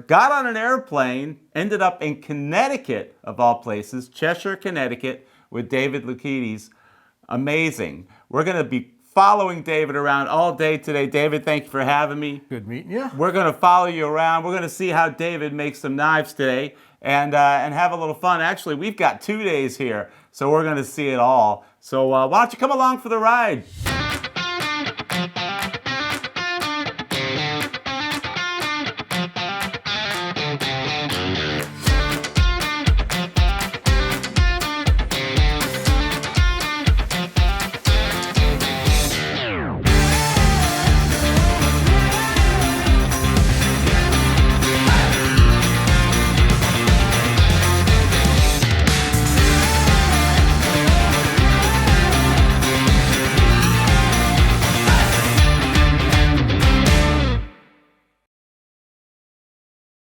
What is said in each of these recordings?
got on an airplane, ended up in Connecticut, of all places, Cheshire, Connecticut, with David Loukides. Amazing. We're going to be following David around all day today. David, thank you for having me. Good meeting you. We're going to follow you around. We're going to see how David makes some knives today and have a little fun. Actually, we've got 2 days here, so we're going to see it all. So why don't you come along for the ride?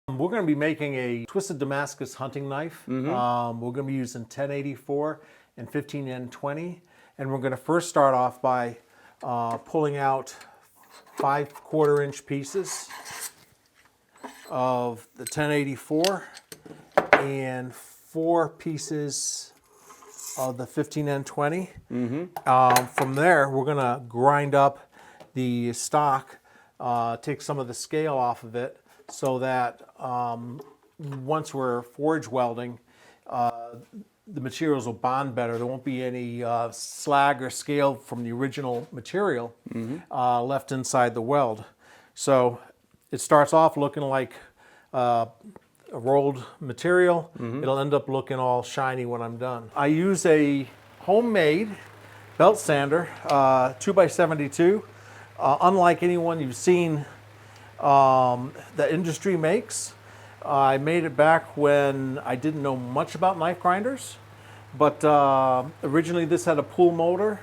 We're going to be making a twisted Damascus hunting knife. We're going to be using 1084 and 15N20. And we're going to first start off by pulling out 5/4 inch pieces of the 1084 and 4 pieces of the 15N20. From there, we're going to grind up the stock, take some of the scale off of it, so that once we're forge welding, the materials will bond better. There won't be any slag or scale from the original material left inside the weld. So it starts off looking like a rolled material. It'll end up looking all shiny when I'm done. I use a homemade belt sander, 2x72, unlike anyone you've seen the industry makes. I made it back when I didn't know much about knife grinders, but originally this had a pull motor,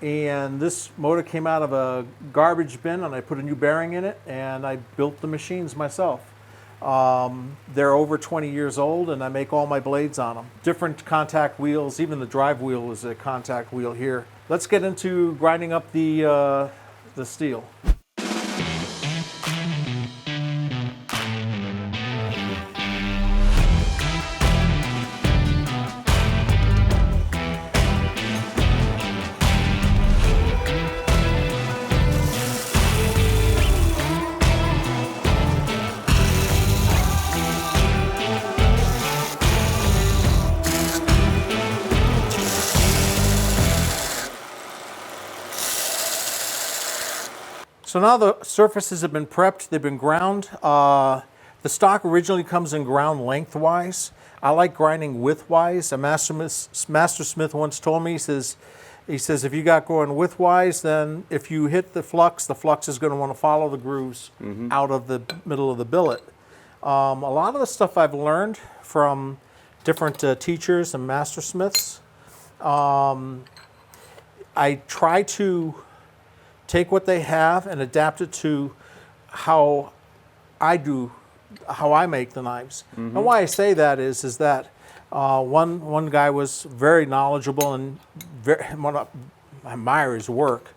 and this motor came out of a garbage bin, and I put a new bearing in it, and I built the machines myself. They're over 20 years old, and I make all my blades on them. Different contact wheels, even the drive wheel is a contact wheel here. Let's get into grinding up the steel. So now the surfaces have been prepped, they've been ground. The stock originally comes in ground lengthwise. I like grinding widthwise. A master smith once told me, he says, if you got going widthwise, then if you hit the flux is going to want to follow the grooves out of the middle of the billet. A lot of the stuff I've learned from different teachers and master smiths. I try to take what they have and adapt it to how I make the knives. And why I say that is that one guy was very knowledgeable and I admire his work.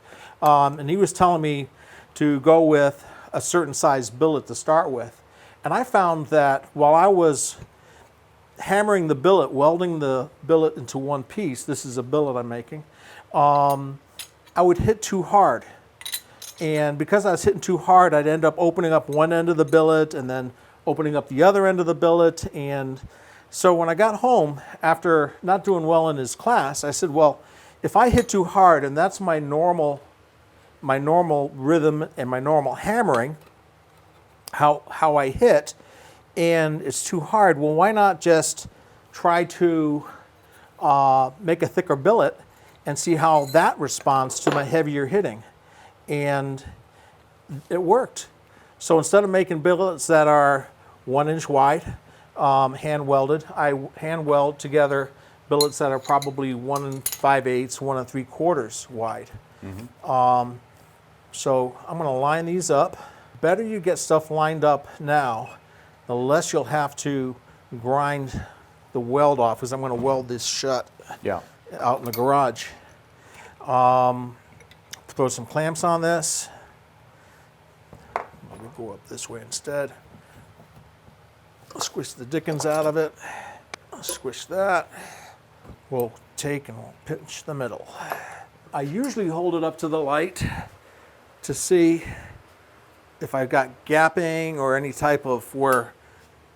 And he was telling me to go with a certain size billet to start with. And I found that while I was hammering the billet, welding the billet into one piece, this is a billet I'm making, I would hit too hard. And because I was hitting too hard, I'd end up opening up one end of the billet and then opening up the other end of the billet. And so when I got home, after not doing well in his class, I said, well, if I hit too hard and that's my normal rhythm and my normal hammering, how I hit, and it's too hard, well, why not just try to make a thicker billet and see how that responds to my heavier hitting? And it worked. So instead of making billets that are 1 inch wide, hand welded, I hand weld together billets that are probably 1 5/8, 1 3/4 wide. So I'm going to line these up. The better you get stuff lined up now, the less you'll have to grind the weld off, because I'm going to weld this shut out in the garage. Throw some clamps on this. Maybe go up this way instead. Squish the dickens out of it. Squish that. We'll take and we'll pinch the middle. I usually hold it up to the light to see if I've got gapping or any type of where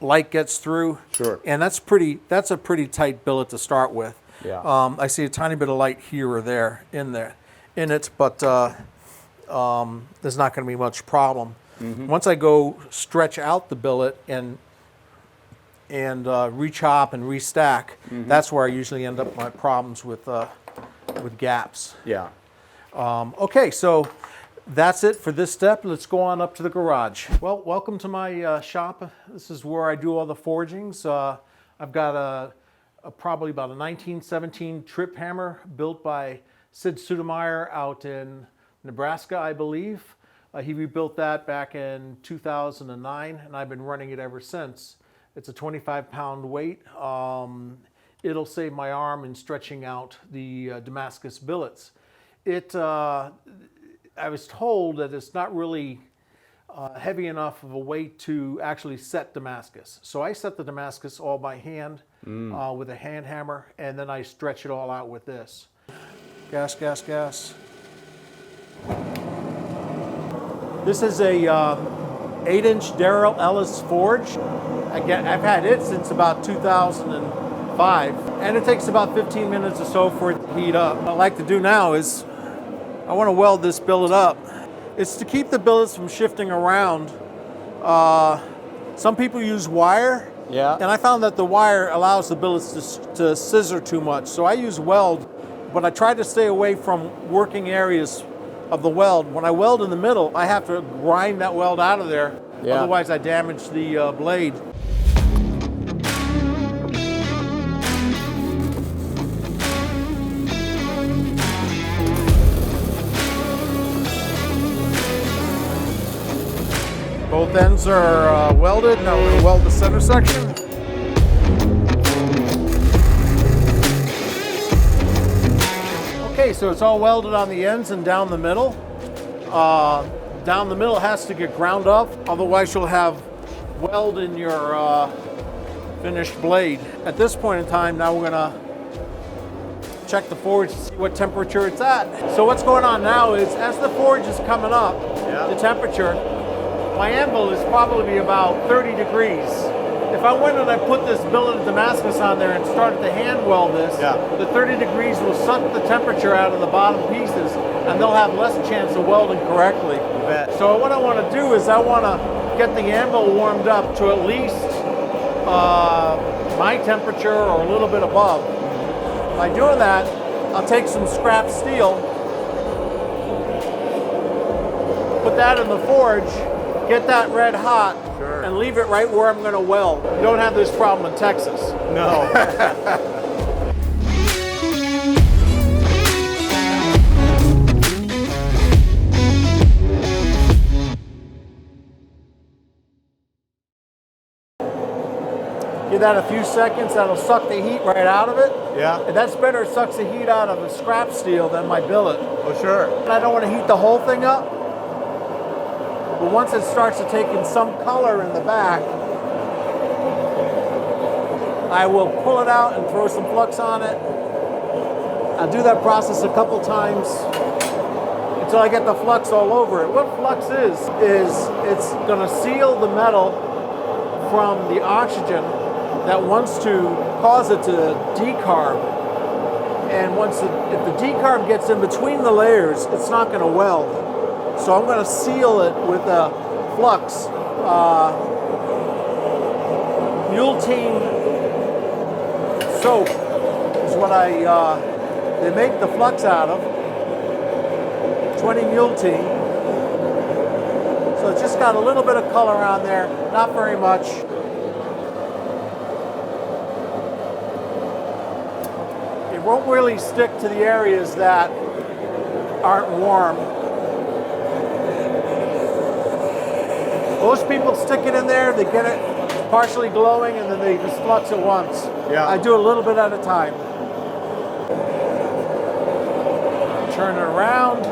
light gets through. Sure. And that's a pretty tight billet to start with. Yeah. I see a tiny bit of light here or there in it, but there's not going to be much problem. Once I go stretch out the billet and rechop and restack, that's where I usually end up my problems with gaps. Yeah. Okay, so that's it for this step. Let's go on up to the garage. Well, welcome to my shop. This is where I do all the forgings. I've got probably about a 1917 trip hammer built by Sid Sudemeyer out in Nebraska, I believe. He rebuilt that back in 2009, and I've been running it ever since. It's a 25-pound weight. It'll save my arm in stretching out the Damascus billets. I was told that it's not really heavy enough of a weight to actually set Damascus. So I set the Damascus all by hand with a hand hammer, and then I stretch it all out with this. Gas, gas, gas. This is a 8-inch Darrell Ellis forge. I've had it since about 2005, and it takes about 15 minutes or so for it to heat up. What I like to do now is I want to weld this billet up. It's to keep the billets from shifting around. Some people use wire, and I found that the wire allows the billets to scissor too much. So I use weld, but I try to stay away from working areas of the weld. When I weld in the middle, I have to grind that weld out of there. Otherwise I damage the blade. Both ends are welded. Now we're going to weld the center section. Okay, so it's all welded on the ends and down the middle. Down the middle has to get ground up, otherwise you'll have weld in your finished blade. At this point in time, now we're going to check the forge to see what temperature it's at. So what's going on now is, as the forge is coming up, the temperature, my anvil is probably about 30 degrees. If I went and I put this billet of Damascus on there and started to hand weld this, the 30 degrees will suck the temperature out of the bottom pieces, and they'll have less chance of welding correctly. So what I want to do is I want to get the anvil warmed up to at least my temperature or a little bit above. By doing that, I'll take some scrap steel, put that in the forge, get that red hot, and leave it right where I'm going to weld. You don't have this problem in Texas. No. Give that a few seconds, that'll suck the heat right out of it. And that's better, it sucks the heat out of the scrap steel than my billet. Oh, sure. I don't want to heat the whole thing up, but once it starts to take in some color in the back, I will pull it out and throw some flux on it. I'll do that process a couple times until I get the flux all over it. What flux is it's going to seal the metal from the oxygen that wants to cause it to decarb. And if the decarb gets in between the layers, it's not going to weld. So I'm going to seal it with a flux. Multein soap is what they make the flux out of. 20 multein. So it's just got a little bit of color on there, not very much. It won't really stick to the areas that aren't warm. Most people stick it in there, they get it partially glowing, and then they just flux it once. I do a little bit at a time. Turn it around.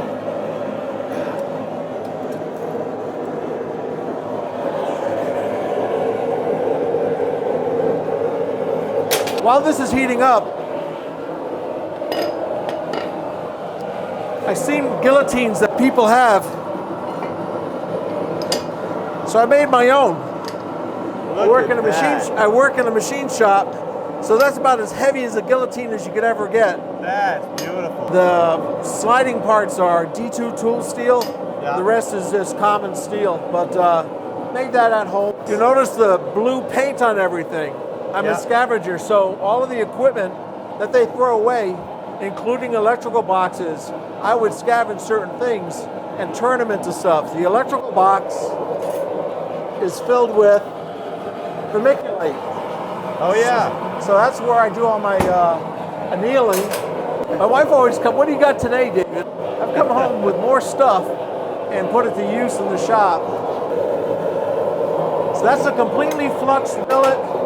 while this is heating up, I've seen guillotines that people have. So I made my own. I work in a machine shop, so that's about as heavy as a guillotine as you could ever get. That's beautiful. The sliding parts are D2 tool steel. Yeah. The rest is just common steel, but made that at home. You notice the blue paint on everything. I'm a scavenger, so all of the equipment that they throw away, including electrical boxes, I would scavenge certain things and turn them into stuff. The electrical box is filled with vermiculite. Oh yeah. So that's where I do all my annealing. My wife always comes, what do you got today, David? I've come home with more stuff and put it to use in the shop. So that's a completely fluxed billet.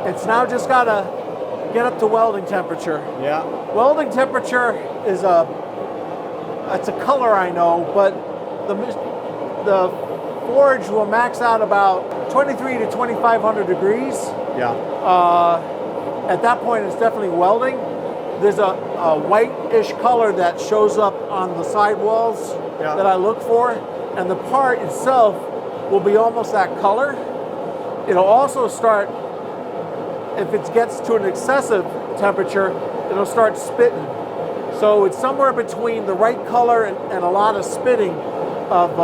It's now just got to get up to welding temperature. Yeah. Welding temperature is it's a color I know, but the forge will max out about 23 to 2,500 degrees. Yeah. At that point, it's definitely welding. There's a whitish color that shows up on the sidewalls that I look for, and the part itself will be almost that color. It'll also start, if it gets to an excessive temperature, it'll start spitting. So it's somewhere between the right color and a lot of spitting of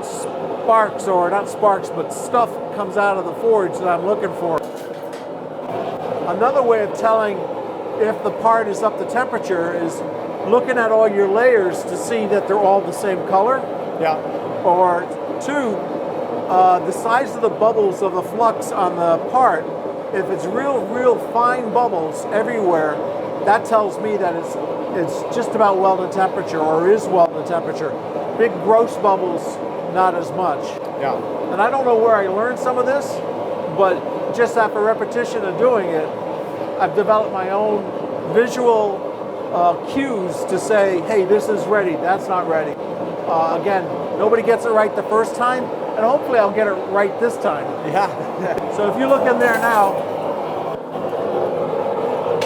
sparks, or not sparks, but stuff comes out of the forge that I'm looking for. Another way of telling if the part is up to temperature is looking at all your layers to see that they're all the same color. Yeah. Or two, the size of the bubbles of the flux on the part. If it's real fine bubbles everywhere, that tells me that it's just about welded temperature, or is welded temperature. Big gross bubbles, not as much. Yeah. And I don't know where I learned some of this, but just after repetition of doing it, I've developed my own visual cues to say, hey, this is ready, that's not ready. Again, nobody gets it right the first time, and hopefully I'll get it right this time. Yeah. So if you look in there now,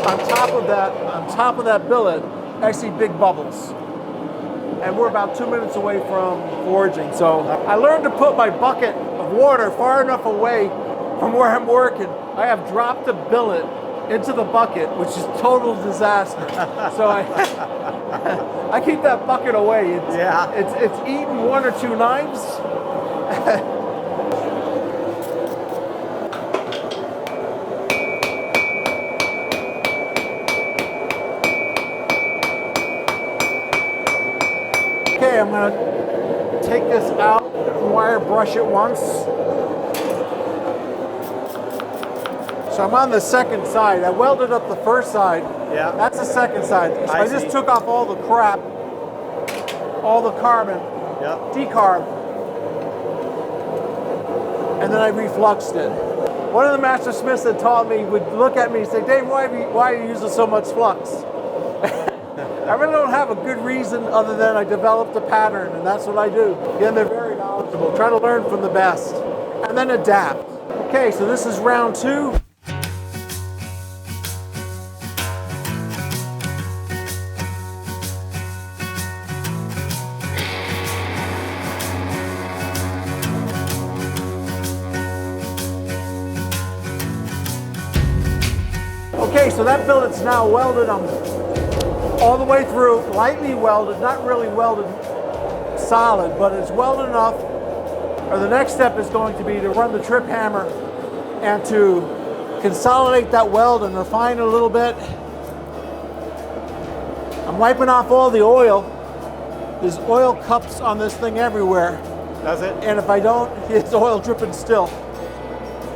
on top of that billet, I see big bubbles. And we're about 2 minutes away from forging. So I learned to put my bucket of water far enough away from where I'm working. I have dropped the billet into the bucket, which is total disaster. So I keep that bucket away. It's eaten 1 or 2 knives. Okay, I'm going to take this out, wire brush it once. So I'm on the second side. I welded up the first side. Yeah. That's the second side. So I just took off all the crap, all the carbon, decarb, and then I refluxed it. One of the master smiths that taught me would look at me and say, Dave, why are you using so much flux? I really don't have a good reason other than I developed a pattern, and that's what I do. Again, they're very knowledgeable. Try to learn from the best, and then adapt. Okay, so this is round 2. Okay, so that billet's now welded. I'm all the way through, lightly welded, not really welded solid, but it's welded enough. Or the next step is going to be to run the trip hammer and to consolidate that weld and refine it a little bit. I'm wiping off all the oil. There's oil cups on this thing everywhere. Does it? And if I don't, it's oil dripping still.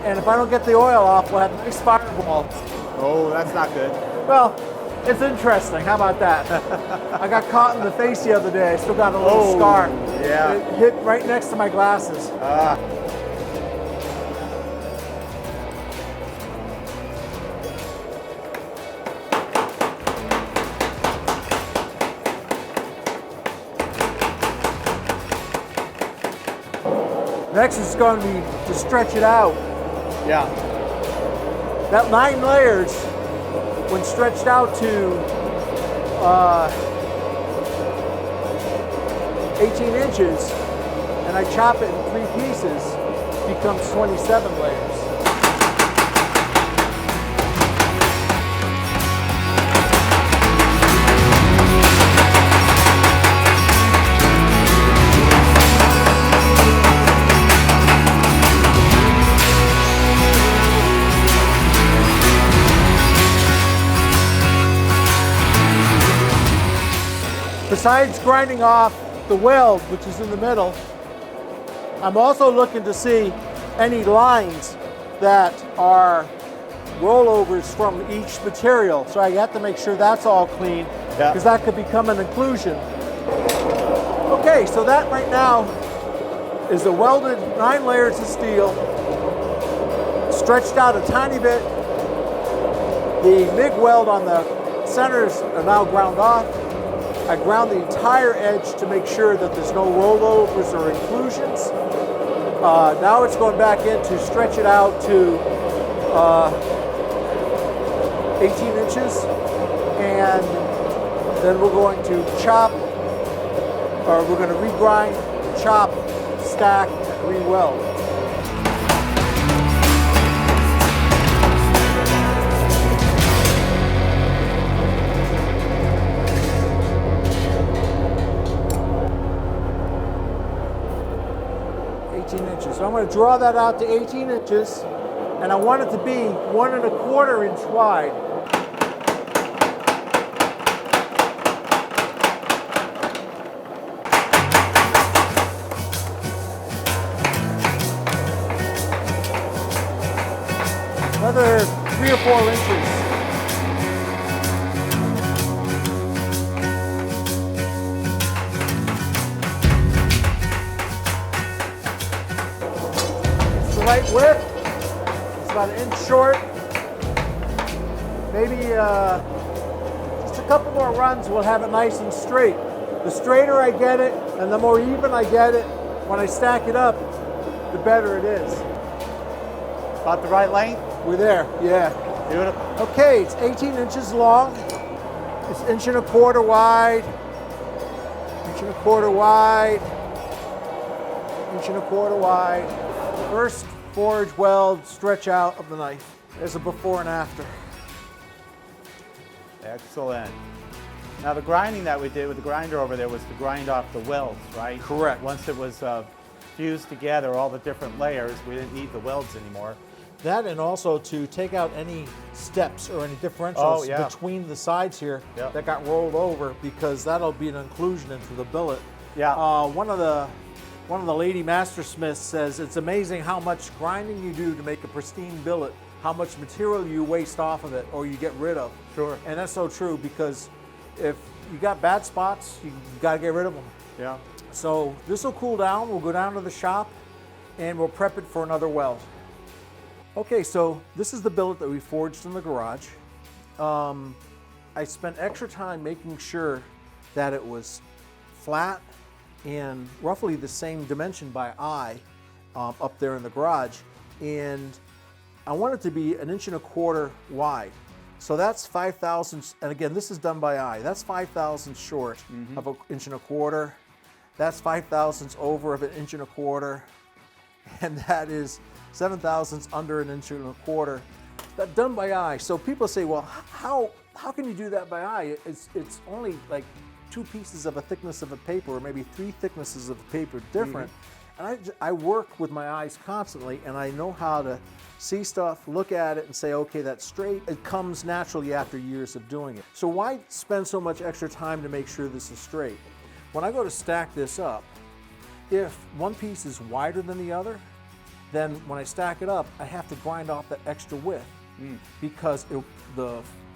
And if I don't get the oil off, we'll have nice fireballs. Oh, that's not good. Well, it's interesting. How about that? I got caught in the face the other day. I still got a little scar. Yeah. It hit right next to my glasses. Next is going to be to stretch it out. Yeah. That 9 layers, when stretched out to 18 inches, and I chop it in 3 pieces, becomes 27 layers. Besides grinding off the weld, which is in the middle, I'm also looking to see any lines that are rollovers from each material. So I have to make sure that's all clean, because that could become an inclusion. Okay, so that right now is the welded 9 layers of steel, stretched out a tiny bit. The MIG weld on the centers are now ground off. I ground the entire edge to make sure that there's no rollovers or inclusions. Now it's going back in to stretch it out to 18 inches, and then we're going to chop, or we're going to regrind, chop, stack, and re-weld. So I'm going to draw that out to 18 inches, and I want it to be 1 1/4 inch wide. Another 3 or 4 inches. Right width. It's about 1 inch short. Maybe just a couple more runs, we'll have it nice and straight. The straighter I get it, and the more even I get it, when I stack it up, the better it is. About the right length? We're there, yeah. Beautiful. Okay, it's 18 inches long. It's 1 1/4 inch wide. 1 1/4 inch wide. 1 1/4 inch wide. First forge weld stretch out of the knife. There's a before and after. Excellent. Now the grinding that we did with the grinder over there was to grind off the welds, right? Correct. Once it was fused together, all the different layers, we didn't need the welds anymore. That, and also to take out any steps or any differentials yeah. between the sides here Yep. that got rolled over, because that'll be an inclusion into the billet. Yeah. One of the lady master smiths says it's amazing how much grinding you do to make a pristine billet, how much material you waste off of it or you get rid of. Sure. And that's so true, because if you got bad spots, you got to get rid of them. Yeah. So this will cool down. We'll go down to the shop and we'll prep it for another weld. Okay, so this is the billet that we forged in the garage. I spent extra time making sure that it was flat and roughly the same dimension by eye up there in the garage. And I want it to be 1 1/4 inch wide. So that's 5 thousandths, and again, this is done by eye. That's 5 thousandths short of 1 1/4 inch. That's 5 thousandths over of 1 1/4 inch. And that is 7 thousandths under 1 1/4 inch. That's done by eye. So people say, well, how can you do that by eye? It's only like 2 pieces of a thickness of a paper, or maybe 3 thicknesses of a paper different. And I work with my eyes constantly, and I know how to see stuff, look at it, and say, okay, that's straight. It comes naturally after years of doing it. So why spend so much extra time to make sure this is straight? When I go to stack this up, if one piece is wider than the other, then when I stack it up, I have to grind off that extra width, because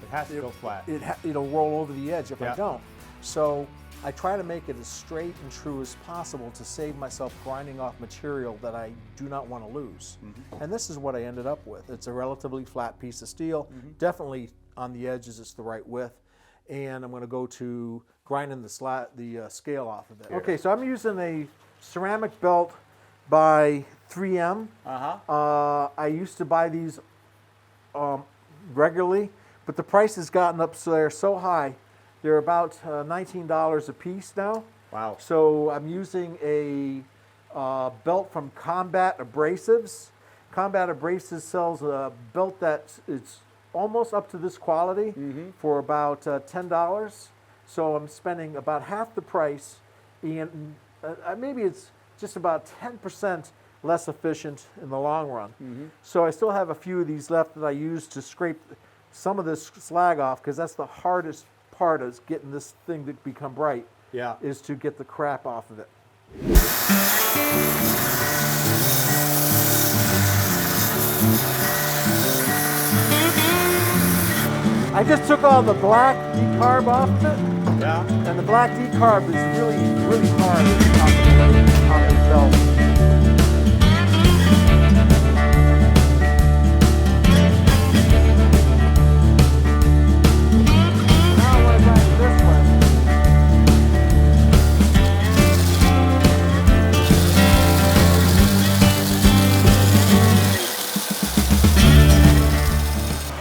It has to go flat. It'll roll over the edge if Yeah. I don't. So I try to make it as straight and true as possible to save myself grinding off material that I do not want to lose. And this is what I ended up with. It's a relatively flat piece of steel. Definitely on the edges it's the right width. And I'm going to go to grinding the scale off of it. Okay, so I'm using a ceramic belt by 3M. I used to buy these regularly, but the price has gotten up so they're so high. They're about $19 a piece now. Wow. So I'm using a belt from Combat Abrasives. Combat Abrasives sells a belt that it's almost up to this quality for about $10. So I'm spending about half the price, and maybe it's just about 10% less efficient in the long run. So I still have a few of these left that I use to scrape some of this slag off, because that's the hardest part, is getting this thing to become bright. Yeah. Is to get the crap off of it. I just took all the black decarb off of it, Yeah. and the black decarb is really, really hard on the belt. Now I want to grind it this way.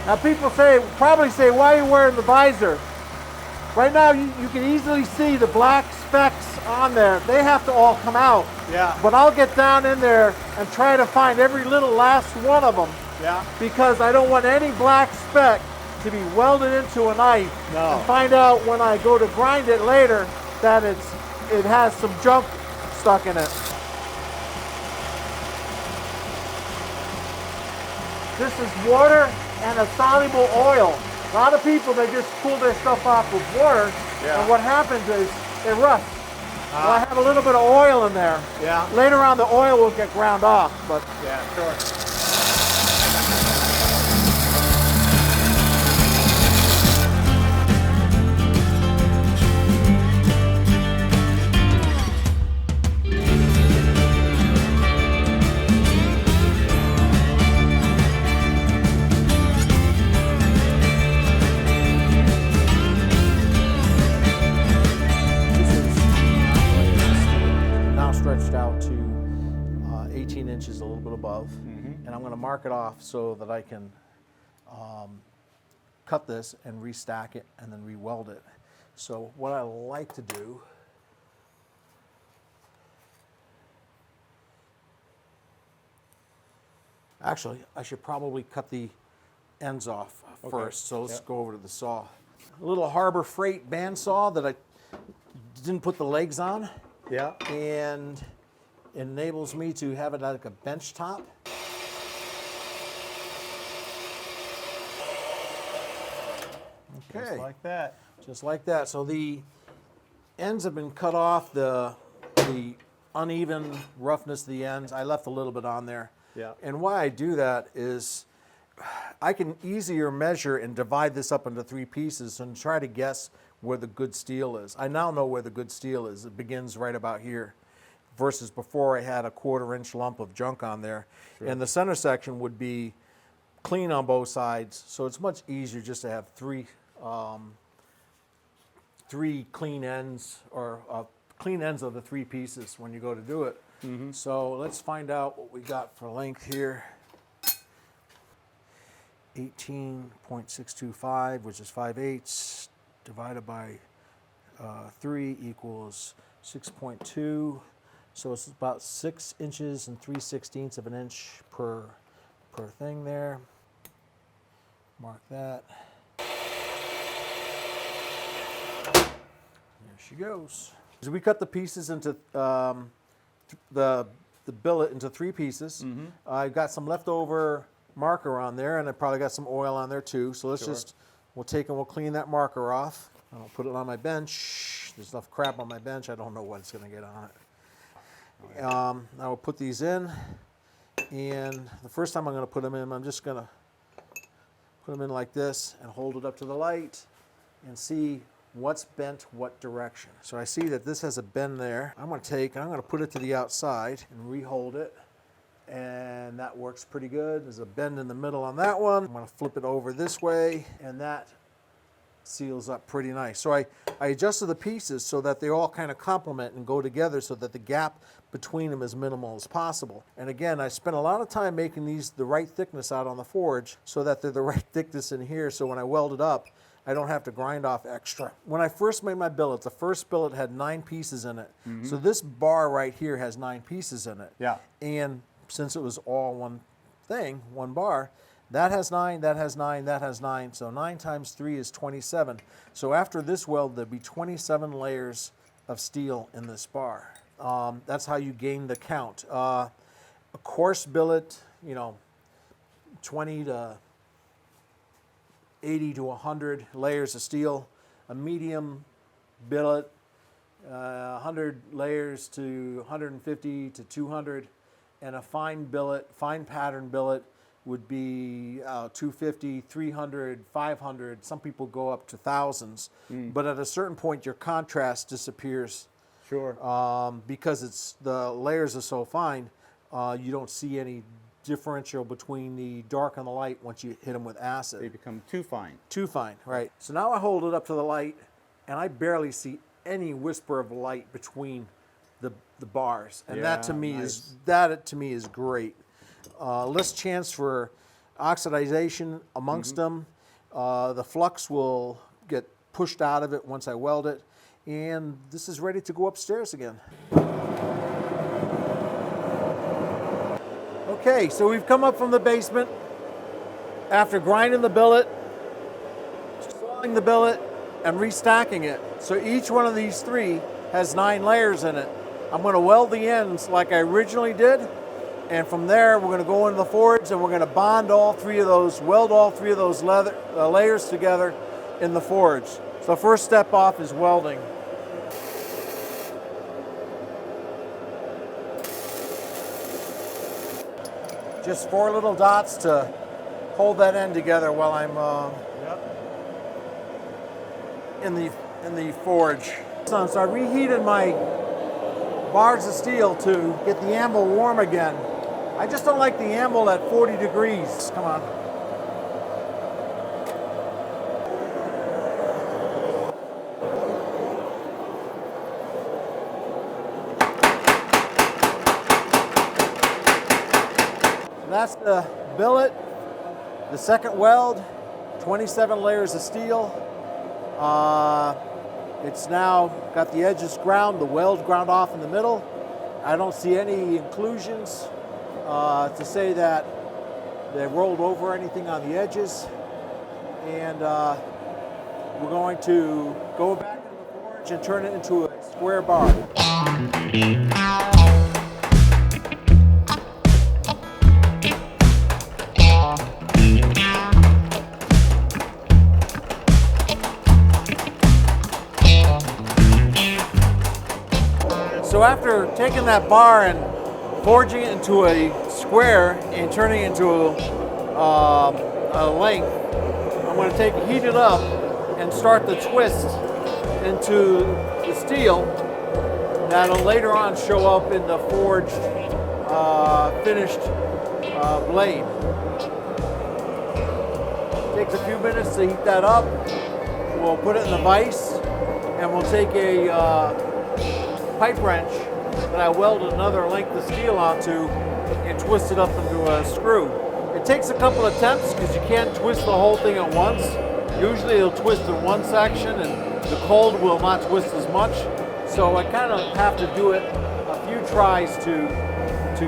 Now people probably say, why are you wearing the visor? Right now you can easily see the black specks on there. They have to all come out. Yeah. But I'll get down in there and try to find every little last one of them. Yeah. Because I don't want any black speck to be welded into a knife. No. And find out when I go to grind it later that it has some junk stuck in it. This is water and a soluble oil. A lot of people, they just cool their stuff off with water, and what happens is it rusts. Well, I have a little bit of oil in there. Yeah. Later on, the oil will get ground off, but Yeah, sure. stretched out to 18 inches, a little bit above, and I'm going to mark it off so that I can cut this and restack it and then re-weld it. So what I like to do actually, I should probably cut the ends off first, so let's go over to the saw. A little Harbor Freight bandsaw that I didn't put the legs on. Yeah. And it enables me to have it like a bench top. Okay. Just like that. Just like that. So the ends have been cut off, the uneven roughness of the ends. I left a little bit on there. Yeah. And why I do that is I can easier measure and divide this up into 3 pieces and try to guess where the good steel is. I now know where the good steel is. It begins right about here, versus before I had a 1/4 inch lump of junk on there. Sure. And the center section would be clean on both sides, so it's much easier just to have 3 clean ends, or clean ends of the 3 pieces when you go to do it. So let's find out what we got for length here. 18.625, which is 5/8, divided by 3 equals 6.2. So it's about 6 inches and 3/16 of an inch per thing there. Mark that. There she goes. So we cut the pieces into the billet into 3 pieces. I've got some leftover marker on there, and I probably got some oil on there too. So let's we'll take and we'll clean that marker off. I'll put it on my bench. There's enough crap on my bench. I don't know what it's going to get on it. I will put these in, and the first time I'm going to put them in, I'm just going to put them in like this and hold it up to the light and see what's bent what direction. So I see that this has a bend there. I'm going to put it to the outside and re-hold it, and that works pretty good. There's a bend in the middle on that one. I'm going to flip it over this way, and that seals up pretty nice. So I adjusted the pieces so that they all kind of complement and go together so that the gap between them is minimal as possible. And again, I spent a lot of time making these the right thickness out on the forge so that they're the right thickness in here, so when I weld it up, I don't have to grind off extra. When I first made my billet, the first billet had 9 pieces in it. So this bar right here has 9 pieces in it. Yeah. And since it was all one thing, one bar, that has 9, that has 9, that has 9. So 9 times 3 is 27. So after this weld, there'll be 27 layers of steel in this bar. That's how you gain the count. A coarse billet, 20 to 80 to 100 layers of steel. A medium billet, 100 layers to 150 to 200. And a fine billet, fine pattern billet would be 250, 300, 500. Some people go up to thousands. But at a certain point, your contrast disappears. Sure. Because the layers are so fine, you don't see any differential between the dark and the light once you hit them with acid. They become too fine. Too fine, right. So now I hold it up to the light, and I barely see any whisper of light between the bars. And that to me is great. Less chance for oxidization amongst them. The flux will get pushed out of it once I weld it. And this is ready to go upstairs again. Okay, so we've come up from the basement after grinding the billet, sawing the billet, and restacking it. So each one of these 3 has 9 layers in it. I'm going to weld the ends like I originally did, and from there we're going to go into the forge and we're going to bond all 3 of those, weld all 3 of those layers together in the forge. So first step off is welding. Just 4 little dots to hold that end together while I'm in the forge. So I reheated my bars of steel to get the anvil warm again. I just don't like the anvil at 40 degrees. Come on. That's the billet, the second weld, 27 layers of steel. It's now got the edges ground, the weld ground off in the middle. I don't see any inclusions to say that they rolled over anything on the edges. And we're going to go back into the forge and turn it into a square bar. So after taking that bar and forging it into a square and turning it into a length, I'm going to heat it up and start the twist into the steel that'll later on show up in the forged finished blade. Takes a few minutes to heat that up. We'll put it in the vise and we'll take a pipe wrench that I welded another length of steel onto and twist it up into a screw. It takes a couple attempts because you can't twist the whole thing at once. Usually it'll twist in one section and the cold will not twist as much. So I kind of have to do it a few tries to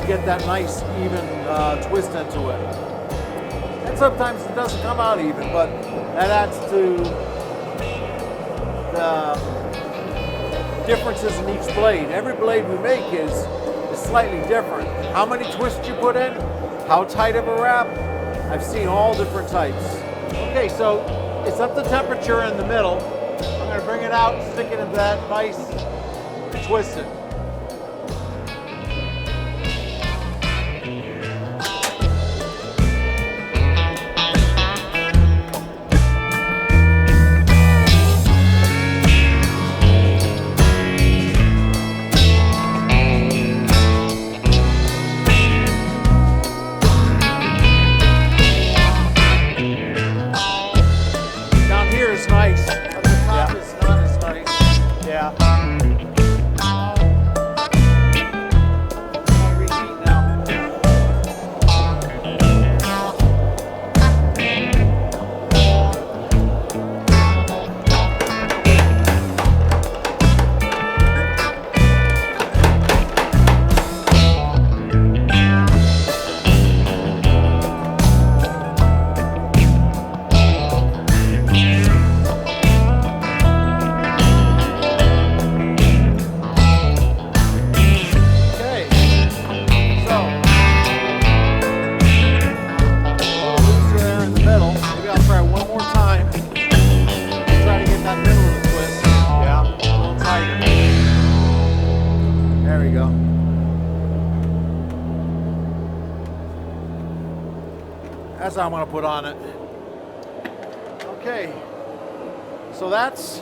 get that nice even twist into it. And sometimes it doesn't come out even, but that adds to the differences in each blade. Every blade we make is slightly different. How many twists you put in, how tight of a wrap, I've seen all different types. Okay, so it's up to temperature in the middle. I'm going to bring it out, stick it into that vise, and twist it. Nice. I want to put on it. Okay, so that's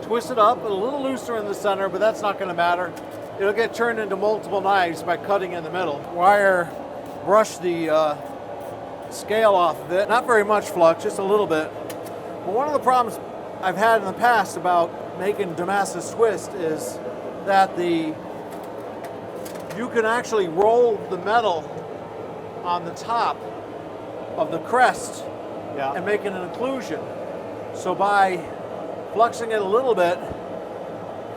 twisted up, a little looser in the center, but that's not going to matter. It'll get turned into multiple knives by cutting in the middle. Wire brush the scale off of it. Not very much flux, just a little bit. But one of the problems I've had in the past about making Damascus twist is that you can actually roll the metal on the top of the crest and making an occlusion. So by fluxing it a little bit,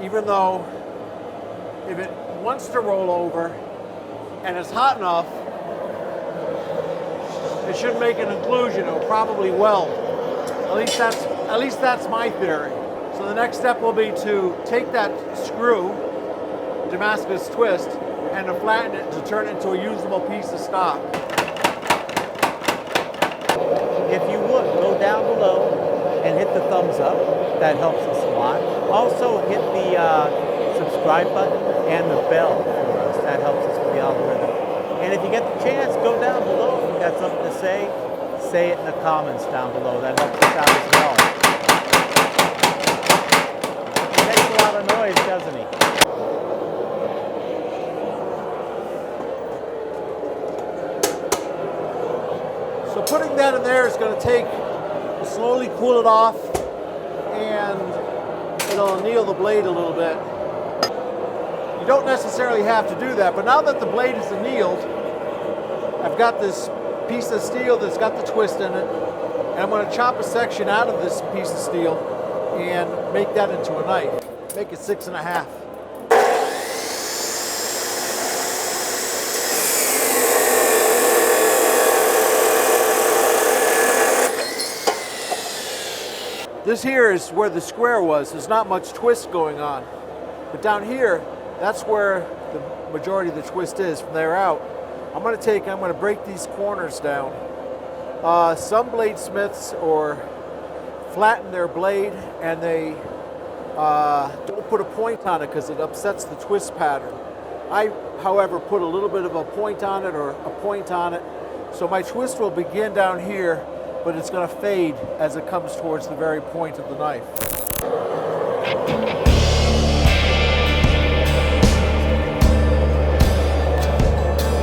even though if it wants to roll over and it's hot enough, it should make an occlusion. It will probably weld. At least that's my theory. So the next step will be to take that screw, Damascus twist, and to flatten it to turn it into a usable piece of stock. If you would, go down below and hit the thumbs up. That helps us a lot. Also hit the subscribe button and the bell for us. That helps us with the algorithm. And if you get the chance, go down below. If you've got something to say it in the comments down below. That helps us out as well. He makes a lot of noise, doesn't he? So putting that in there is going to take, slowly cool it off, and it'll anneal the blade a little bit. You don't necessarily have to do that, but now that the blade is annealed, I've got this piece of steel that's got the twist in it, and I'm going to chop a section out of this piece of steel and make that into a knife. Make it 6.5. This here is where the square was. There's not much twist going on. But down here, that's where the majority of the twist is. From there out, I'm going to break these corners down. Some bladesmiths flatten their blade and they don't put a point on it because it upsets the twist pattern. I, however, put a little bit of a point on it or a point on it. So my twist will begin down here, but it's going to fade as it comes towards the very point of the knife.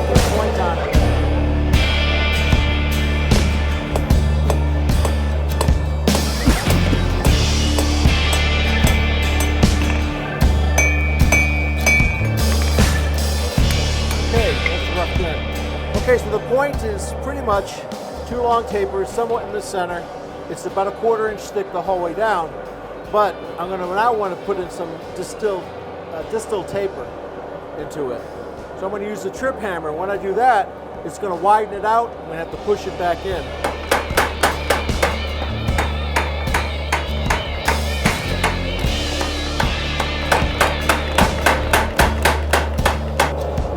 Put a point on it. Okay, that's roughed in. Okay, so the point is pretty much 2 long tapers, somewhat in the center. It's about a 1/4 inch thick the whole way down, but I'm going to now want to put in some distal taper into it. So I'm going to use the trip hammer. When I do that, it's going to widen it out. I'm going to have to push it back in.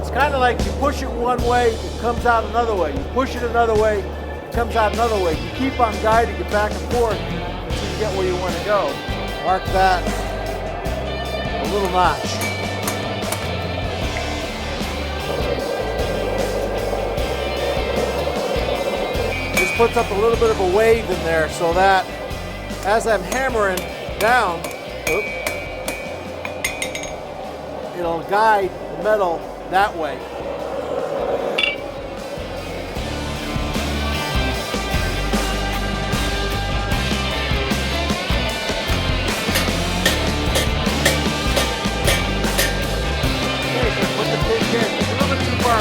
It's kind of like you push it one way, it comes out another way. You push it another way, comes out another way. You keep on guiding it back and forth until you get where you want to go. Mark that a little notch. This puts up a little bit of a wave in there so that as I'm hammering down, it'll guide the metal that way.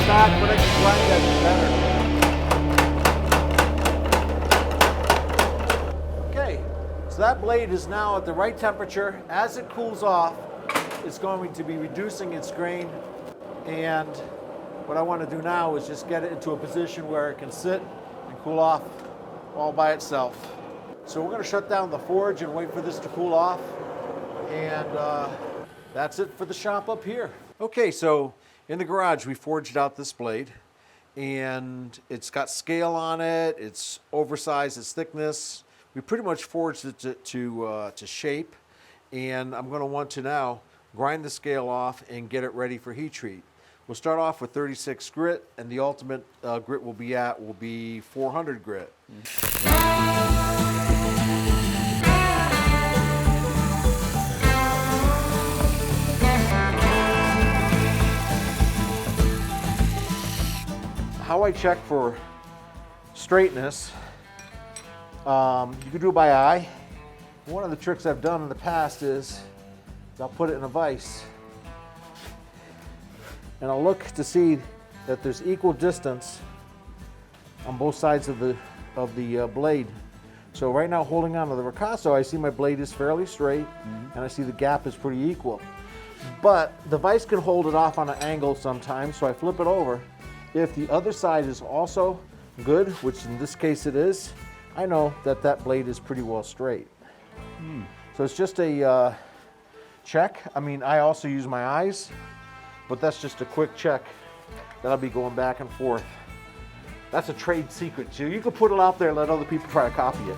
Back, but I can grind that better. Okay, so that blade is now at the right temperature. As it cools off, it's going to be reducing its grain, and what I want to do now is just get it into a position where it can sit and cool off all by itself. So we're going to shut down the forge and wait for this to cool off, and that's it for the shop up here. Okay, so in the garage, we forged out this blade, and it's got scale on it. It's oversized, its thickness. We pretty much forged it to shape, and I'm going to want to now grind the scale off and get it ready for heat treat. We'll start off with 36 grit, and the ultimate grit will be 400 grit. How I check for straightness, you can do it by eye. One of the tricks I've done in the past is I'll put it in a vise and I'll look to see that there's equal distance on both sides of the blade. So right now, holding on to the ricasso, I see my blade is fairly straight, and I see the gap is pretty equal. But the vise can hold it off on an angle sometimes, so I flip it over. If the other side is also good, which in this case it is, I know that that blade is pretty well straight. So it's just a check. I mean, I also use my eyes, but that's just a quick check that I'll be going back and forth. That's a trade secret too. You can put it out there and let other people try to copy it.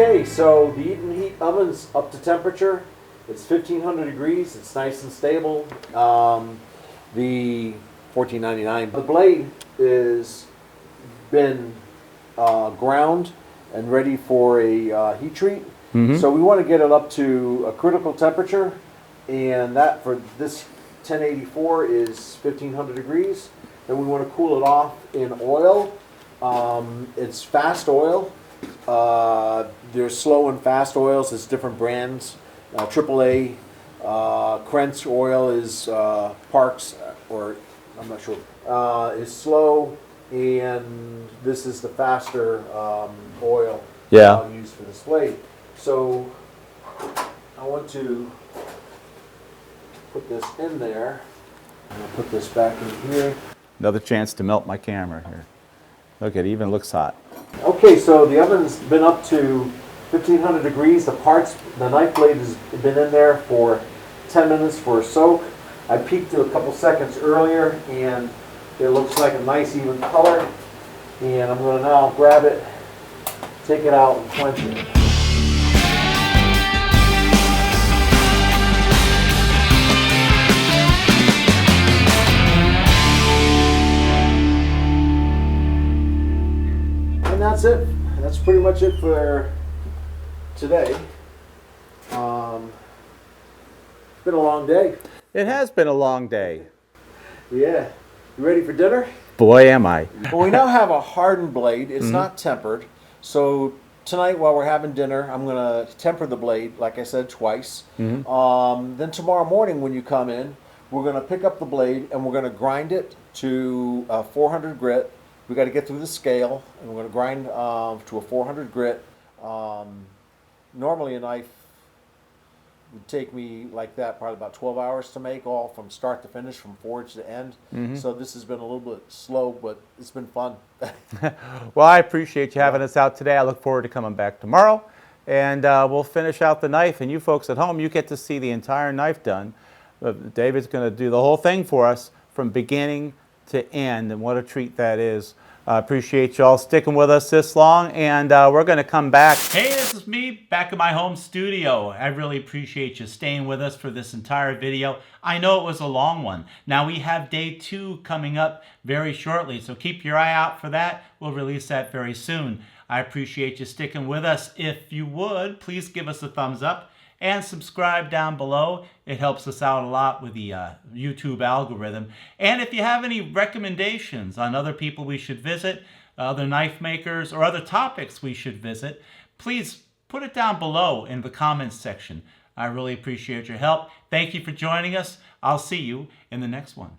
Okay, so the eat and heat oven's up to temperature. It's 1500 degrees. It's nice and stable. The $14.99. The blade is been ground and ready for a heat treat. So we want to get it up to a critical temperature, and that for this 1084 is 1500 degrees. Then we want to cool it off in oil. It's fast oil. There's slow and fast oils. It's different brands. AAA, Krentz oil is Parks, or I'm not sure, is slow, and this is the faster oil I'll use for this blade. So I want to put this in there. I'm going to put this back in here. Another chance to melt my camera here. Look, it even looks hot. Okay, so the oven's been up to 1500 degrees. The knife blade has been in there for 10 minutes for a soak. I peeked a couple seconds earlier, and it looks like a nice even color. And I'm going to now grab it, take it out, and quench it. And that's it. That's pretty much it for today. It's been a long day. It has been a long day. Yeah. You ready for dinner? Boy, am I. Well, we now have a hardened blade. It's not tempered. So tonight, while we're having dinner, I'm going to temper the blade, like I said, twice. Then tomorrow morning when you come in, we're going to pick up the blade and we're going to grind it to 400 grit. We got to get through the scale, and we're going to grind to a 400 grit. Normally a knife would take me like that probably about 12 hours to make, all from start to finish, from forge to end. So this has been a little bit slow, but it's been fun. Well, I appreciate you having us out today. I look forward to coming back tomorrow, and we'll finish out the knife. And you folks at home, you get to see the entire knife done. David's going to do the whole thing for us from beginning to end, and what a treat that is. I appreciate you all sticking with us this long, and we're going to come back. Hey, this is me back in my home studio. I really appreciate you staying with us for this entire video. I know it was a long one. Now we have day 2 coming up very shortly, so keep your eye out for that. We'll release that very soon. I appreciate you sticking with us. If you would, please give us a thumbs up and subscribe down below. It helps us out a lot with the YouTube algorithm. And if you have any recommendations on other people we should visit, other knife makers, or other topics we should visit, please put it down below in the comments section. I really appreciate your help. Thank you for joining us. I'll see you in the next one.